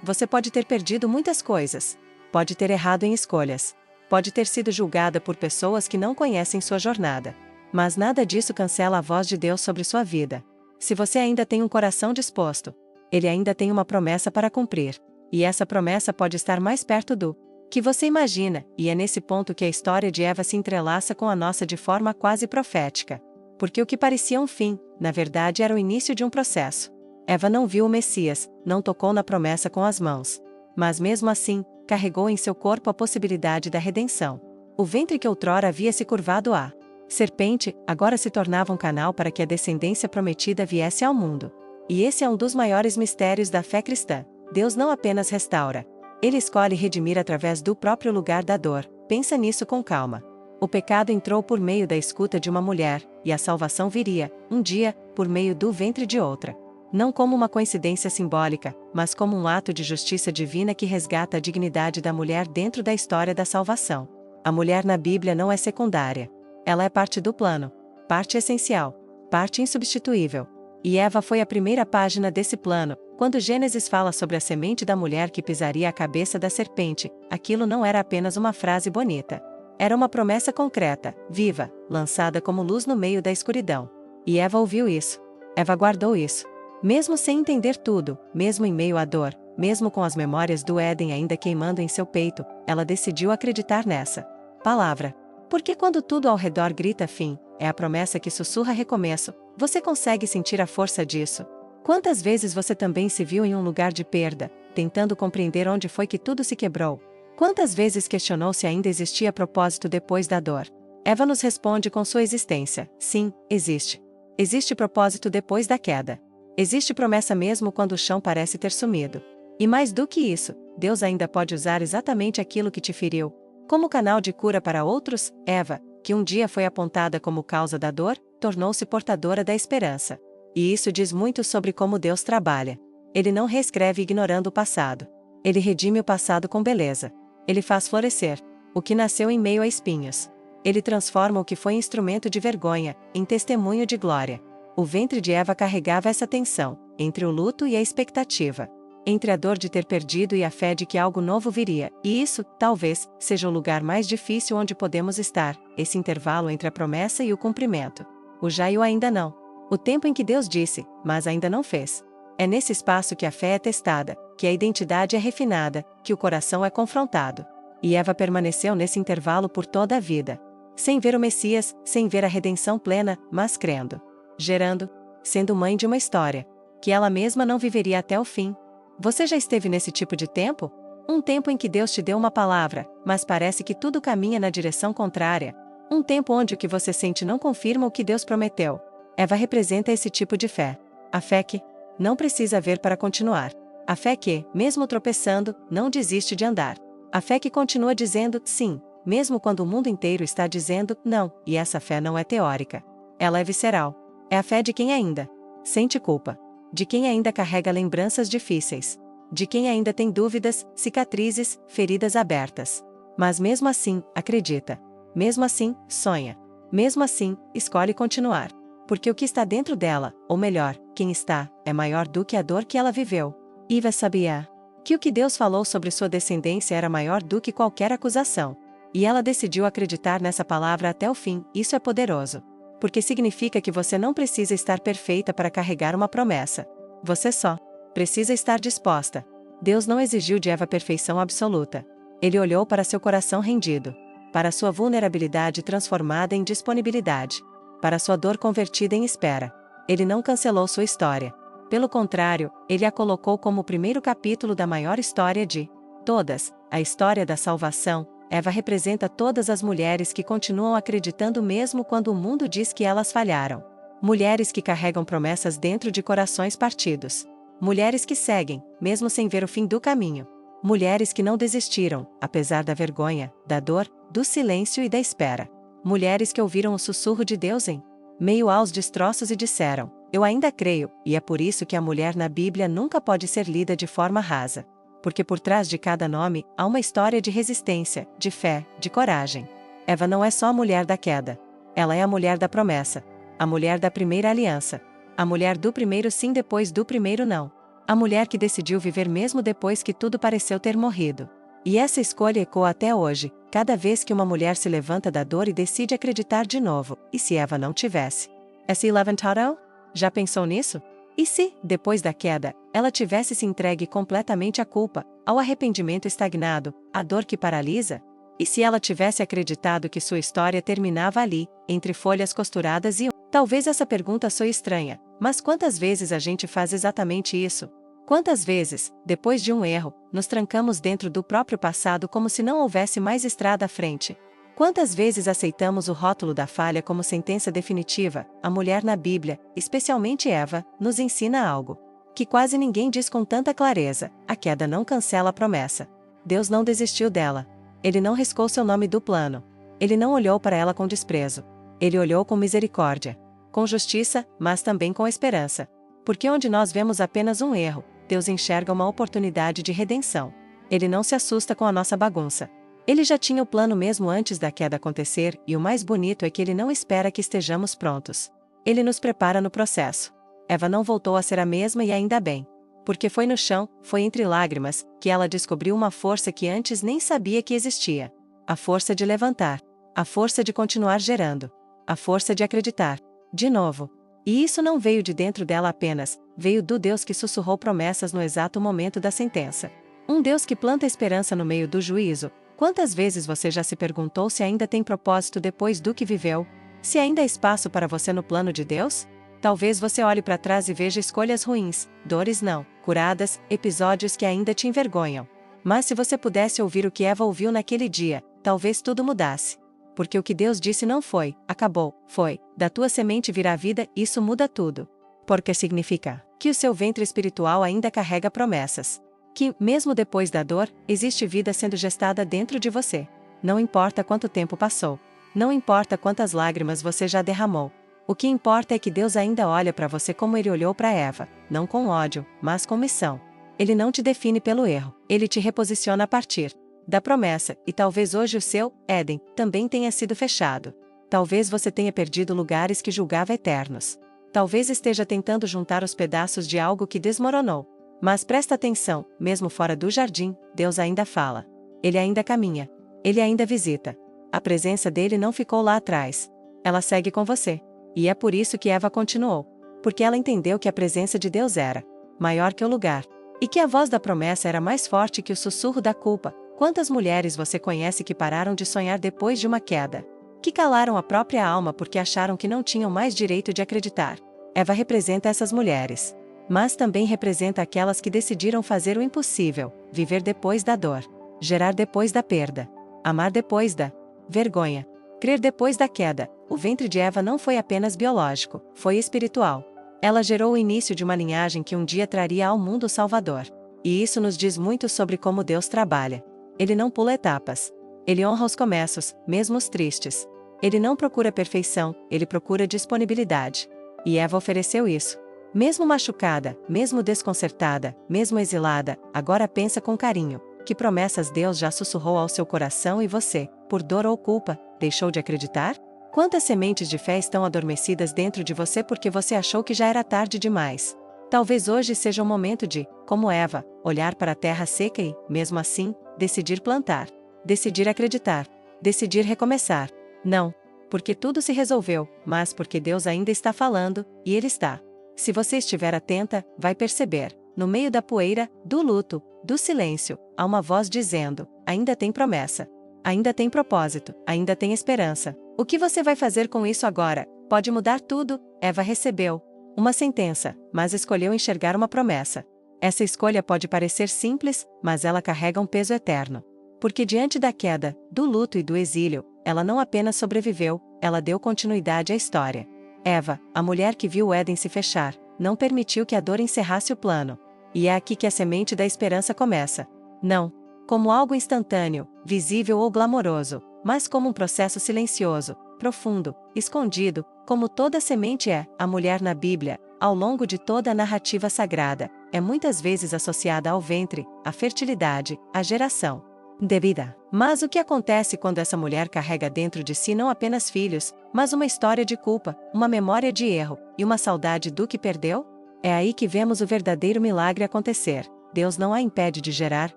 Você pode ter perdido muitas coisas. Pode ter errado em escolhas. Pode ter sido julgada por pessoas que não conhecem sua jornada. Mas nada disso cancela a voz de Deus sobre sua vida. Se você ainda tem um coração disposto, Ele ainda tem uma promessa para cumprir. E essa promessa pode estar mais perto do que você imagina, e é nesse ponto que a história de Eva se entrelaça com a nossa de forma quase profética. Porque o que parecia um fim, na verdade era o início de um processo. Eva não viu o Messias, não tocou na promessa com as mãos. Mas mesmo assim, carregou em seu corpo a possibilidade da redenção. O ventre que outrora havia se curvado à serpente, agora se tornava um canal para que a descendência prometida viesse ao mundo. E esse é um dos maiores mistérios da fé cristã. Deus não apenas restaura. Ele escolhe redimir através do próprio lugar da dor. Pensa nisso com calma. O pecado entrou por meio da escuta de uma mulher, e a salvação viria, um dia, por meio do ventre de outra. Não como uma coincidência simbólica, mas como um ato de justiça divina que resgata a dignidade da mulher dentro da história da salvação. A mulher na Bíblia não é secundária. Ela é parte do plano, parte essencial, parte insubstituível. E Eva foi a primeira página desse plano. Quando Gênesis fala sobre a semente da mulher que pisaria a cabeça da serpente, aquilo não era apenas uma frase bonita. Era uma promessa concreta, viva, lançada como luz no meio da escuridão. E Eva ouviu isso. Eva guardou isso. Mesmo sem entender tudo, mesmo em meio à dor, mesmo com as memórias do Éden ainda queimando em seu peito, ela decidiu acreditar nessa palavra. Porque quando tudo ao redor grita fim, é a promessa que sussurra recomeço. Você consegue sentir a força disso? Quantas vezes você também se viu em um lugar de perda, tentando compreender onde foi que tudo se quebrou? Quantas vezes questionou se ainda existia propósito depois da dor? Eva nos responde com sua existência. Sim, existe. Existe propósito depois da queda. Existe promessa mesmo quando o chão parece ter sumido. E mais do que isso, Deus ainda pode usar exatamente aquilo que te feriu como canal de cura para outros. Eva, que um dia foi apontada como causa da dor, tornou-se portadora da esperança. E isso diz muito sobre como Deus trabalha. Ele não reescreve ignorando o passado. Ele redime o passado com beleza. Ele faz florescer o que nasceu em meio a espinhos. Ele transforma o que foi instrumento de vergonha em testemunho de glória. O ventre de Eva carregava essa tensão, entre o luto e a expectativa. Entre a dor de ter perdido e a fé de que algo novo viria, e isso, talvez, seja o lugar mais difícil onde podemos estar, esse intervalo entre a promessa e o cumprimento. O já e o ainda não. O tempo em que Deus disse, mas ainda não fez. É nesse espaço que a fé é testada, que a identidade é refinada, que o coração é confrontado. E Eva permaneceu nesse intervalo por toda a vida. Sem ver o Messias, sem ver a redenção plena, mas crendo. Gerando, sendo mãe de uma história que ela mesma não viveria até o fim. Você já esteve nesse tipo de tempo? Um tempo em que Deus te deu uma palavra, mas parece que tudo caminha na direção contrária. Um tempo onde o que você sente não confirma o que Deus prometeu. Eva representa esse tipo de fé. A fé que não precisa ver para continuar. A fé que, mesmo tropeçando, não desiste de andar. A fé que continua dizendo sim, mesmo quando o mundo inteiro está dizendo não, e essa fé não é teórica. Ela é visceral. É a fé de quem ainda sente culpa. De quem ainda carrega lembranças difíceis. De quem ainda tem dúvidas, cicatrizes, feridas abertas. Mas mesmo assim, acredita. Mesmo assim, sonha. Mesmo assim, escolhe continuar. Porque o que está dentro dela, ou melhor, quem está, é maior do que a dor que ela viveu. Eva sabia que o que Deus falou sobre sua descendência era maior do que qualquer acusação. E ela decidiu acreditar nessa palavra até o fim. Isso é poderoso. Porque significa que você não precisa estar perfeita para carregar uma promessa. Você só precisa estar disposta. Deus não exigiu de Eva perfeição absoluta. Ele olhou para seu coração rendido, para sua vulnerabilidade transformada em disponibilidade, para sua dor convertida em espera. Ele não cancelou sua história. Pelo contrário, ele a colocou como o primeiro capítulo da maior história de todas, a história da salvação. Eva representa todas as mulheres que continuam acreditando mesmo quando o mundo diz que elas falharam. Mulheres que carregam promessas dentro de corações partidos. Mulheres que seguem, mesmo sem ver o fim do caminho. Mulheres que não desistiram, apesar da vergonha, da dor, do silêncio e da espera. Mulheres que ouviram o sussurro de Deus em meio aos destroços e disseram: eu ainda creio, e é por isso que a mulher na Bíblia nunca pode ser lida de forma rasa. Porque por trás de cada nome, há uma história de resistência, de fé, de coragem. Eva não é só a mulher da queda. Ela é a mulher da promessa. A mulher da primeira aliança. A mulher do primeiro sim depois do primeiro não. A mulher que decidiu viver mesmo depois que tudo pareceu ter morrido. E essa escolha ecoa até hoje, cada vez que uma mulher se levanta da dor e decide acreditar de novo. E se Eva não tivesse se levantado? Já pensou nisso? E se, depois da queda, ela tivesse se entregue completamente à culpa, ao arrependimento estagnado, à dor que paralisa? E se ela tivesse acreditado que sua história terminava ali, entre folhas costuradas e... Talvez essa pergunta soe estranha, mas quantas vezes a gente faz exatamente isso? Quantas vezes, depois de um erro, nos trancamos dentro do próprio passado como se não houvesse mais estrada à frente? Quantas vezes aceitamos o rótulo da falha como sentença definitiva? A mulher na Bíblia, especialmente Eva, nos ensina algo que quase ninguém diz com tanta clareza: a queda não cancela a promessa. Deus não desistiu dela. Ele não riscou seu nome do plano. Ele não olhou para ela com desprezo. Ele olhou com misericórdia, com justiça, mas também com esperança. Porque onde nós vemos apenas um erro, Deus enxerga uma oportunidade de redenção. Ele não se assusta com a nossa bagunça. Ele já tinha o plano mesmo antes da queda acontecer, e o mais bonito é que ele não espera que estejamos prontos. Ele nos prepara no processo. Eva não voltou a ser a mesma e ainda bem. Porque foi no chão, foi entre lágrimas, que ela descobriu uma força que antes nem sabia que existia. A força de levantar. A força de continuar gerando. A força de acreditar. De novo. E isso não veio de dentro dela apenas, veio do Deus que sussurrou promessas no exato momento da sentença. Um Deus que planta esperança no meio do juízo. Quantas vezes você já se perguntou se ainda tem propósito depois do que viveu? Se ainda há espaço para você no plano de Deus? Talvez você olhe para trás e veja escolhas ruins, dores não curadas, episódios que ainda te envergonham. Mas se você pudesse ouvir o que Eva ouviu naquele dia, talvez tudo mudasse. Porque o que Deus disse não foi, acabou, foi, da tua semente virá vida, isso muda tudo. Porque significa que o seu ventre espiritual ainda carrega promessas. Que, mesmo depois da dor, existe vida sendo gestada dentro de você. Não importa quanto tempo passou. Não importa quantas lágrimas você já derramou. O que importa é que Deus ainda olha para você como ele olhou para Eva, não com ódio, mas com missão. Ele não te define pelo erro, ele te reposiciona a partir da promessa, e talvez hoje o seu Éden também tenha sido fechado. Talvez você tenha perdido lugares que julgava eternos. Talvez esteja tentando juntar os pedaços de algo que desmoronou. Mas presta atenção, mesmo fora do jardim, Deus ainda fala. Ele ainda caminha. Ele ainda visita. A presença dele não ficou lá atrás. Ela segue com você. E é por isso que Eva continuou. Porque ela entendeu que a presença de Deus era maior que o lugar. E que a voz da promessa era mais forte que o sussurro da culpa. Quantas mulheres você conhece que pararam de sonhar depois de uma queda? Que calaram a própria alma porque acharam que não tinham mais direito de acreditar? Eva representa essas mulheres. Mas também representa aquelas que decidiram fazer o impossível, viver depois da dor, gerar depois da perda, amar depois da vergonha, crer depois da queda. O ventre de Eva não foi apenas biológico, foi espiritual. Ela gerou o início de uma linhagem que um dia traria ao mundo o Salvador. E isso nos diz muito sobre como Deus trabalha. Ele não pula etapas. Ele honra os começos, mesmo os tristes. Ele não procura perfeição, ele procura disponibilidade. E Eva ofereceu isso. Mesmo machucada, mesmo desconcertada, mesmo exilada, agora pensa com carinho. Que promessas Deus já sussurrou ao seu coração e você, por dor ou culpa, deixou de acreditar? Quantas sementes de fé estão adormecidas dentro de você porque você achou que já era tarde demais? Talvez hoje seja o momento de, como Eva, olhar para a terra seca e, mesmo assim, decidir plantar. Decidir acreditar. Decidir recomeçar. Não, porque tudo se resolveu, mas porque Deus ainda está falando, e Ele está. Se você estiver atenta, vai perceber, no meio da poeira, do luto, do silêncio, há uma voz dizendo: ainda tem promessa. Ainda tem propósito, ainda tem esperança. O que você vai fazer com isso agora? Pode mudar tudo. Eva recebeu uma sentença, mas escolheu enxergar uma promessa. Essa escolha pode parecer simples, mas ela carrega um peso eterno. Porque diante da queda, do luto e do exílio, ela não apenas sobreviveu, ela deu continuidade à história. Eva, a mulher que viu o Éden se fechar, não permitiu que a dor encerrasse o plano. E é aqui que a semente da esperança começa. Não como algo instantâneo, visível ou glamouroso, mas como um processo silencioso, profundo, escondido, como toda semente é. A mulher na Bíblia, ao longo de toda a narrativa sagrada, é muitas vezes associada ao ventre, à fertilidade, à geração de vida. Mas o que acontece quando essa mulher carrega dentro de si não apenas filhos, mas uma história de culpa, uma memória de erro, e uma saudade do que perdeu? É aí que vemos o verdadeiro milagre acontecer. Deus não a impede de gerar,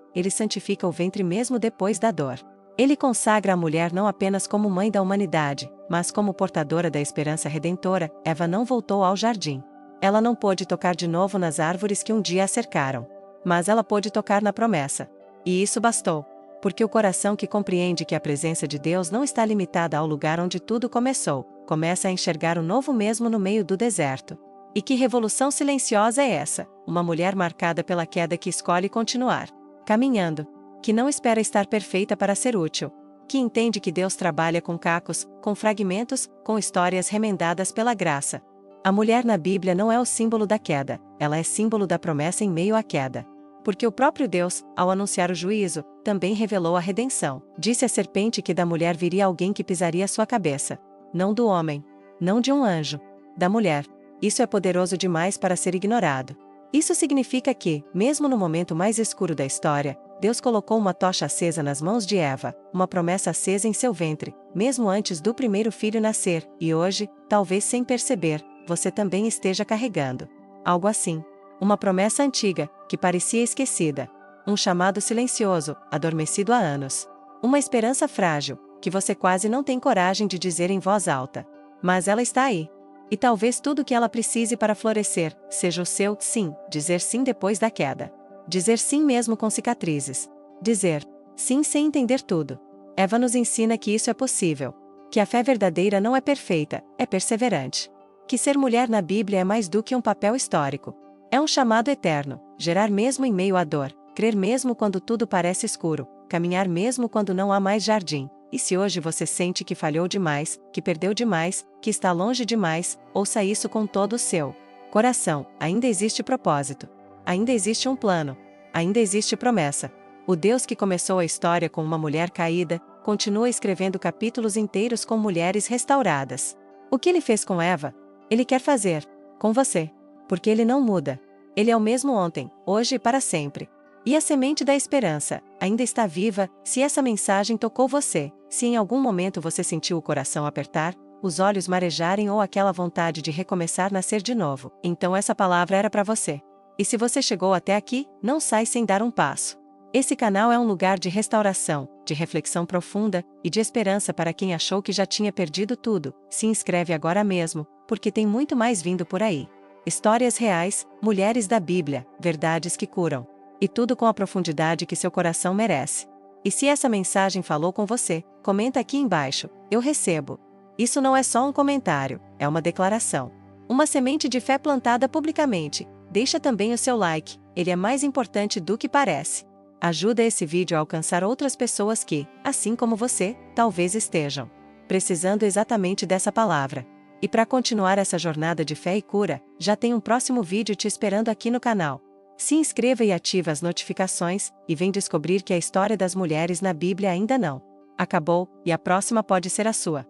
ele santifica o ventre mesmo depois da dor. Ele consagra a mulher não apenas como mãe da humanidade, mas como portadora da esperança redentora. Eva não voltou ao jardim. Ela não pôde tocar de novo nas árvores que um dia a cercaram. Mas ela pôde tocar na promessa. E isso bastou. Porque o coração que compreende que a presença de Deus não está limitada ao lugar onde tudo começou, começa a enxergar o novo mesmo no meio do deserto. E que revolução silenciosa é essa? Uma mulher marcada pela queda que escolhe continuar caminhando, que não espera estar perfeita para ser útil, que entende que Deus trabalha com cacos, com fragmentos, com histórias remendadas pela graça. A mulher na Bíblia não é o símbolo da queda, ela é símbolo da promessa em meio à queda. Porque o próprio Deus, ao anunciar o juízo, também revelou a redenção. Disse a serpente que da mulher viria alguém que pisaria sua cabeça. Não do homem. Não de um anjo. Da mulher. Isso é poderoso demais para ser ignorado. Isso significa que, mesmo no momento mais escuro da história, Deus colocou uma tocha acesa nas mãos de Eva, uma promessa acesa em seu ventre, mesmo antes do primeiro filho nascer, e hoje, talvez sem perceber, você também esteja carregando algo assim. Uma promessa antiga, que parecia esquecida. Um chamado silencioso, adormecido há anos. Uma esperança frágil, que você quase não tem coragem de dizer em voz alta. Mas ela está aí. E talvez tudo o que ela precise para florescer, seja o seu sim, dizer sim depois da queda. Dizer sim mesmo com cicatrizes. Dizer sim sem entender tudo. Eva nos ensina que isso é possível. Que a fé verdadeira não é perfeita, é perseverante. Que ser mulher na Bíblia é mais do que um papel histórico. É um chamado eterno, gerar mesmo em meio à dor, crer mesmo quando tudo parece escuro, caminhar mesmo quando não há mais jardim. E se hoje você sente que falhou demais, que perdeu demais, que está longe demais, ouça isso com todo o seu coração. Ainda existe propósito. Ainda existe um plano. Ainda existe promessa. O Deus que começou a história com uma mulher caída, continua escrevendo capítulos inteiros com mulheres restauradas. O que ele fez com Eva, ele quer fazer com você. Porque ele não muda. Ele é o mesmo ontem, hoje e para sempre. E a semente da esperança ainda está viva. Se essa mensagem tocou você, se em algum momento você sentiu o coração apertar, os olhos marejarem ou aquela vontade de recomeçar nascer de novo, então essa palavra era para você. E se você chegou até aqui, não sai sem dar um passo. Esse canal é um lugar de restauração, de reflexão profunda e de esperança para quem achou que já tinha perdido tudo. Se inscreve agora mesmo, porque tem muito mais vindo por aí. Histórias reais, mulheres da Bíblia, verdades que curam. E tudo com a profundidade que seu coração merece. E se essa mensagem falou com você, comenta aqui embaixo, eu recebo. Isso não é só um comentário, é uma declaração. Uma semente de fé plantada publicamente. Deixa também o seu like, ele é mais importante do que parece. Ajuda esse vídeo a alcançar outras pessoas que, assim como você, talvez estejam precisando exatamente dessa palavra. E para continuar essa jornada de fé e cura, já tem um próximo vídeo te esperando aqui no canal. Se inscreva e ative as notificações, e vem descobrir que a história das mulheres na Bíblia ainda não acabou, e a próxima pode ser a sua.